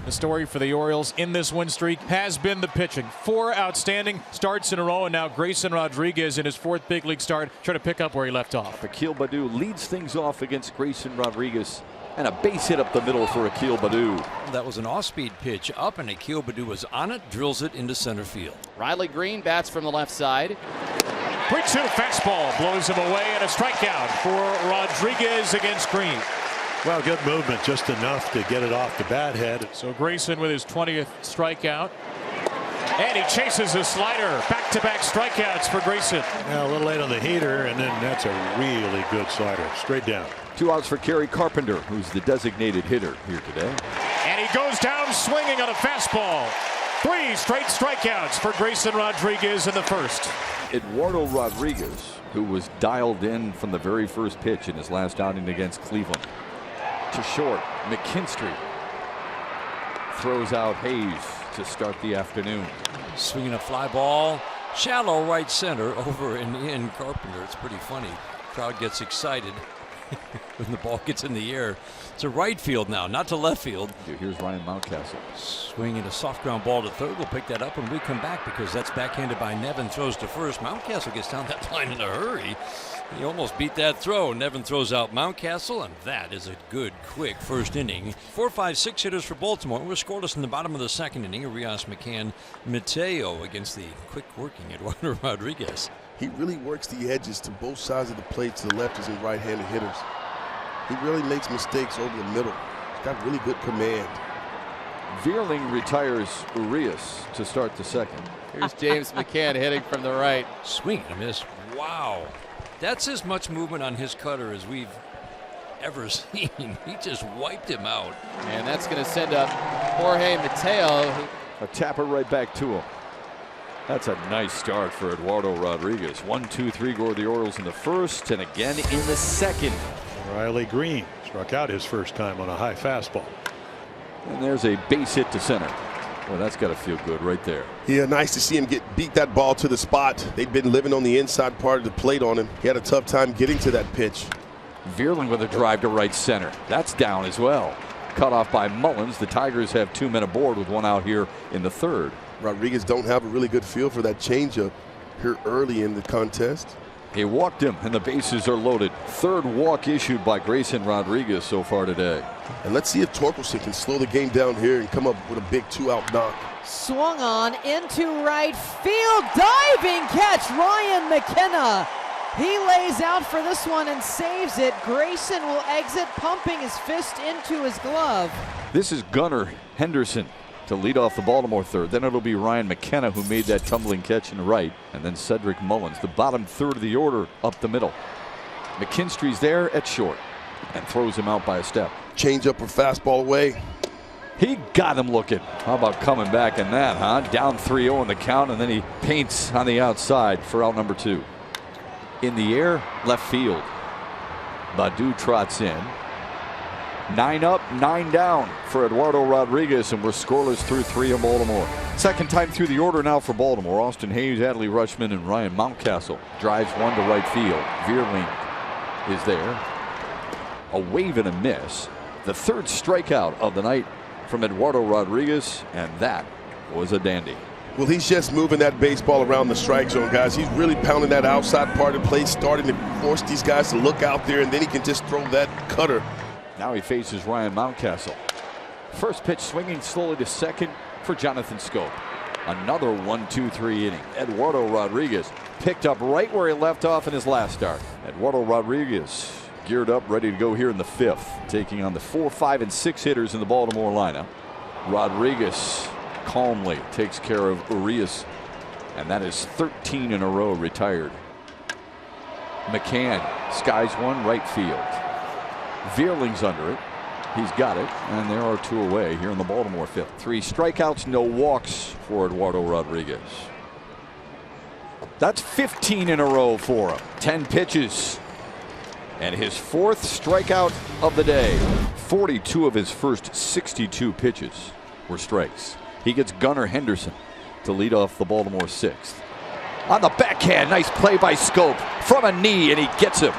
The story for the Orioles in this win streak has been the pitching. 4 outstanding starts in a row, and now Grayson Rodriguez in his 4th big league start trying to pick up where he left off. Akil Baddoo leads things off against Grayson Rodriguez, and a base hit up the middle for Akil Baddoo. That was an off-speed pitch up, and Akil Baddoo was on it, drills it into center field. Riley Green bats from the left side. 3-2 fastball blows him away, and a strikeout for Rodriguez against Green. Well, good movement, just enough to get it off the bat head. So Grayson with his 20th strikeout. And he chases a slider. Back-to-back strikeouts for Grayson. Now a little late on the heater, and then that's a really good slider. Straight down. 2 outs for Kerry Carpenter, who's the designated hitter here today. And he goes down swinging on a fastball. 3 straight strikeouts for Grayson Rodriguez in the 1st. Eduardo Rodriguez, who was dialed in from the very first pitch in his last outing against Cleveland. To short, McKinstry throws out Hayes to start the afternoon. Swinging a fly ball, shallow right center over and in Carpenter. It's pretty funny. Crowd gets excited when the ball gets in the air. To right field now, not to left field. Here's Ryan Mountcastle. Swinging a soft ground ball to third. We'll pick that up when we come back because that's backhanded by Nevin. Throws to first. Mountcastle gets down that line in a hurry. He almost beat that throw. Nevin throws out Mountcastle, and that is a good, quick first inning. 4, 5, 6 hitters for Baltimore. We're scoreless in the bottom of the 2nd inning. Arias, McCann, Mateo against the quick-working Eduardo Rodriguez. He really works the edges to both sides of the plate, to the lefters and right-handed hitters. He really makes mistakes over the middle. He's got really good command. Veerling retires Urias to start the 2nd. Here's James McCann hitting from the right. Swing and a miss. Wow. That's as much movement on his cutter as we've ever seen. He just wiped him out. And that's going to send up Jorge Mateo. A tapper right back to him. That's a nice start for Eduardo Rodriguez. 1, 2, 3 go the Orioles in the 1st, and again in the 2nd. Riley Green struck out his first time on a high fastball. And there's a base hit to center. Well, that's got to feel good right there. Yeah, nice to see him beat that ball to the spot. They'd been living on the inside part of the plate on him. He had a tough time getting to that pitch. Veerling with a drive to right center. That's down as well. Cut off by Mullins. The Tigers have 2 men aboard with 1 out here in the 3rd. Rodriguez don't have a really good feel for that changeup here early in the contest. He walked him, and the bases are loaded. 3rd walk issued by Grayson Rodriguez so far today. And let's see if Torkelson can slow the game down here and come up with a big 2-out knock. Swung on into right field. Diving catch, Ryan McKenna. He lays out for this one and saves it. Grayson will exit, pumping his fist into his glove. This is Gunnar Henderson to lead off the Baltimore 3rd. Then it'll be Ryan McKenna who made that tumbling catch in the right. And then Cedric Mullins, the bottom 3rd of the order, up the middle. McKinstry's there at short and throws him out by a step. Change up or fastball away. He got him looking. How about coming back in that, huh? Down 3-0 in the count, and then he paints on the outside for out number 2. In the air, left field. Baddoo trots in. 9 up, 9 down for Eduardo Rodriguez, and we're scoreless through 3 in Baltimore. 2nd time through the order now for Baltimore. Austin Hayes, Adley Rutschman, and Ryan Mountcastle. Drives 1 to right field. Veerling is there. A wave and a miss. The 3rd strikeout of the night from Eduardo Rodriguez, and that was a dandy. Well, he's just moving that baseball around the strike zone, guys. He's really pounding that outside part of the plate, starting to force these guys to look out there, and then he can just throw that cutter. Now he faces Ryan Mountcastle. First pitch swinging slowly to 2nd for Jonathan Scope. Another 1-2-3 inning. Eduardo Rodriguez picked up right where he left off in his last start. Eduardo Rodriguez geared up, ready to go here in the 5th, taking on the 4, 5, and 6 hitters in the Baltimore lineup. Rodriguez calmly takes care of Urias, and that is 13 in a row retired. McCann skies 1 right field. Veerling's under it. He's got it, and there are 2 away here in the Baltimore 5th. 3 strikeouts, no walks for Eduardo Rodriguez. That's 15 in a row for him. 10 pitches. And his 4th strikeout of the day. 42 of his first 62 pitches were strikes. He gets Gunnar Henderson to lead off the Baltimore 6th. On the backhand, nice play by Scope from a knee, and he gets him.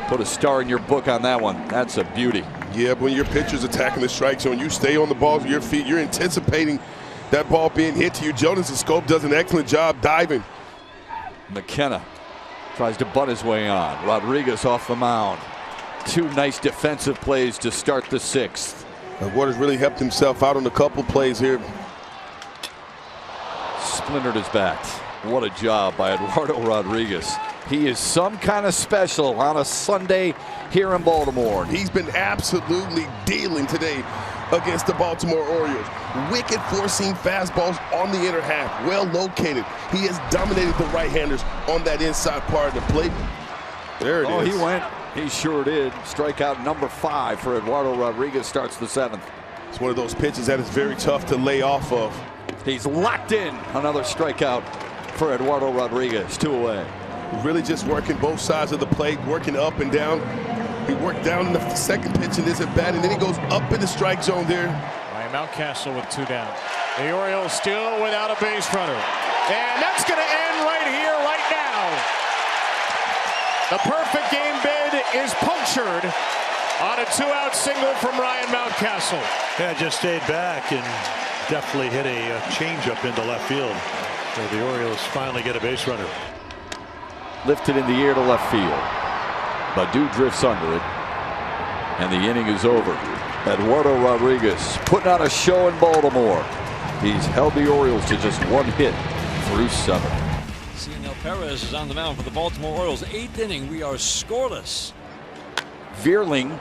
Put a star in your book on that one. That's a beauty. Yeah, but when your pitcher's attacking the strike zone, you stay on the ball with your feet. You're anticipating that ball being hit to you. Jonas and Scope does an excellent job diving. McKenna tries to butt his way on. Rodriguez off the mound. 2 nice defensive plays to start the 6th. Waters really helped himself out on a couple plays here. Splintered his bat. What a job by Eduardo Rodriguez. He is some kind of special on a Sunday here in Baltimore. He's been absolutely dealing today against the Baltimore Orioles. Wicked four-seam fastballs on the inner half, well located. He has dominated the right-handers on that inside part of the plate. There it is. Oh, he went. He sure did. Strikeout number 5 for Eduardo Rodriguez starts the 7th. It's one of those pitches that is very tough to lay off of. He's locked in. Another strikeout for Eduardo Rodriguez. 2 away. Really just working both sides of the plate, working up and down. He worked down in the second pitch in this at bat, and then he goes up in the strike zone there. Ryan Mountcastle with 2 down. The Orioles still without a base runner. And that's going to end right here, right now. The perfect game bid is punctured on a 2-out single from Ryan Mountcastle. Yeah, just stayed back and definitely hit a changeup into left field. So the Orioles finally get a base runner. Lifted in the air to left field. Badu drifts under it. And the inning is over. Eduardo Rodriguez putting on a show in Baltimore. He's held the Orioles to just 1 hit through 7. Cionel Perez is on the mound for the Baltimore Orioles. 8th inning, we are scoreless. Veerling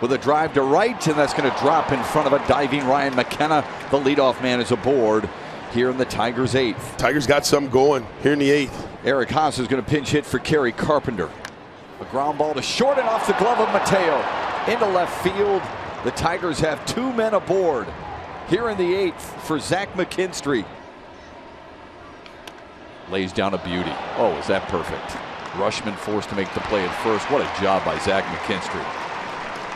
with a drive to right, and that's going to drop in front of a diving Ryan McKenna. The leadoff man is aboard here in the Tigers' 8th. Tigers got something going here in the 8th. Eric Haas is going to pinch hit for Kerry Carpenter. A ground ball to short and off the glove of Mateo into left field. The Tigers have 2 men aboard here in the 8th for Zach McKinstry. Lays down a beauty. Oh, is that perfect? Rushman forced to make the play at first. What a job by Zach McKinstry.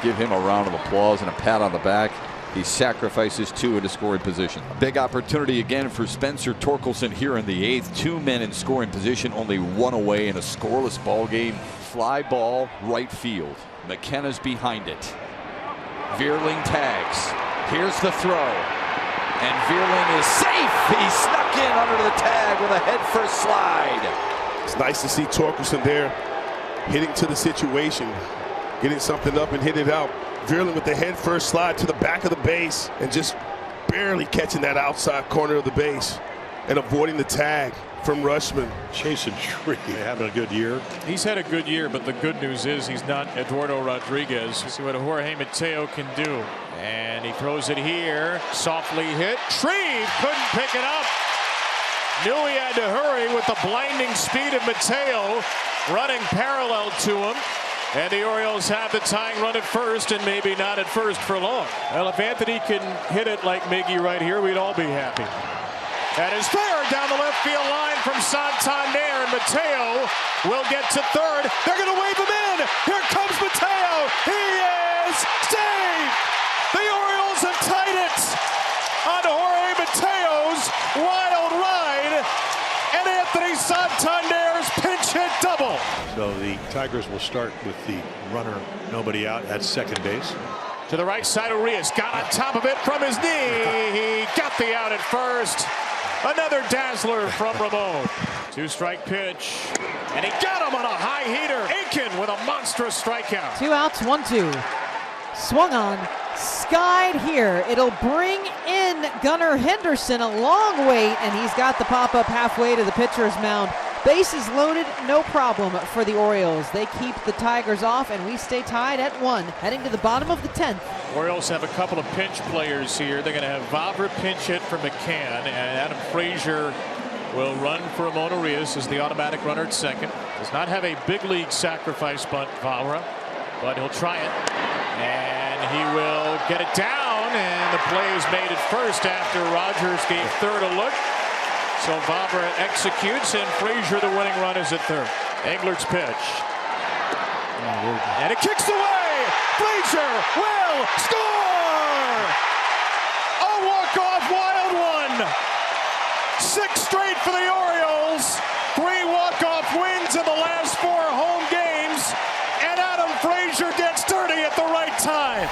Give him a round of applause and a pat on the back. He sacrifices 2 into scoring position. A big opportunity again for Spencer Torkelson here in the 8th. 2 men in scoring position, only 1 away in a scoreless ball game. Fly ball right field. McKenna's behind it. Veerling tags. Here's the throw. And Veerling is safe. He snuck in under the tag with a head-first slide. It's nice to see Torkelson there hitting to the situation, getting something up and hit it out. Veerling with the head-first slide to the back of the base and just barely catching that outside corner of the base and avoiding the tag from Rushman. Chasing Tree having a good year. He's had a good year, but the good news is he's not Eduardo Rodriguez. See what Jorge Mateo can do. And he throws it here. Softly hit. Tree couldn't pick it up. Knew he had to hurry with the blinding speed of Mateo running parallel to him. And the Orioles have the tying run at first, and maybe not at first for long. Well, if Anthony can hit it like Miggy right here, we'd all be happy. That is fair down the left field line from Santander, and Mateo will get to third. They're going to wave him in. Here comes Mateo. He is saved. The Orioles have tied it on Jorge Mateo's wild ride, and Anthony Santander's pinch hit double. So the Tigers will start with the runner, nobody out at second base. To the right side, Urias got on top of it from his knee. He got the out at first. Another dazzler from Ramon. 2-strike pitch. And he got him on a high heater. Aiken with a monstrous strikeout. 2 outs, 1-2. Swung on, skied here. It'll bring in Gunnar Henderson. A long wait, and he's got the pop-up halfway to the pitcher's mound. Bases loaded, no problem for the Orioles. They keep the Tigers off, and we stay tied at 1, heading to the bottom of the 10th. Orioles have a couple of pinch players here. They're going to have Vavra pinch hit for McCann, and Adam Frazier will run for Ramon Urias as the automatic runner at second. Does not have a big league sacrifice bunt, Vavra, but he'll try it. And he will get it down, and the play is made at first after Rogers gave third a look. So Vavra executes, and Frazier, the winning run, is at third. Englert's pitch. And it kicks away. Frazier will score! A walk-off wild one. 6 straight for the Orioles. 3 walk-off wins in the last 4 home games. And Adam Frazier gets dirty at the right time.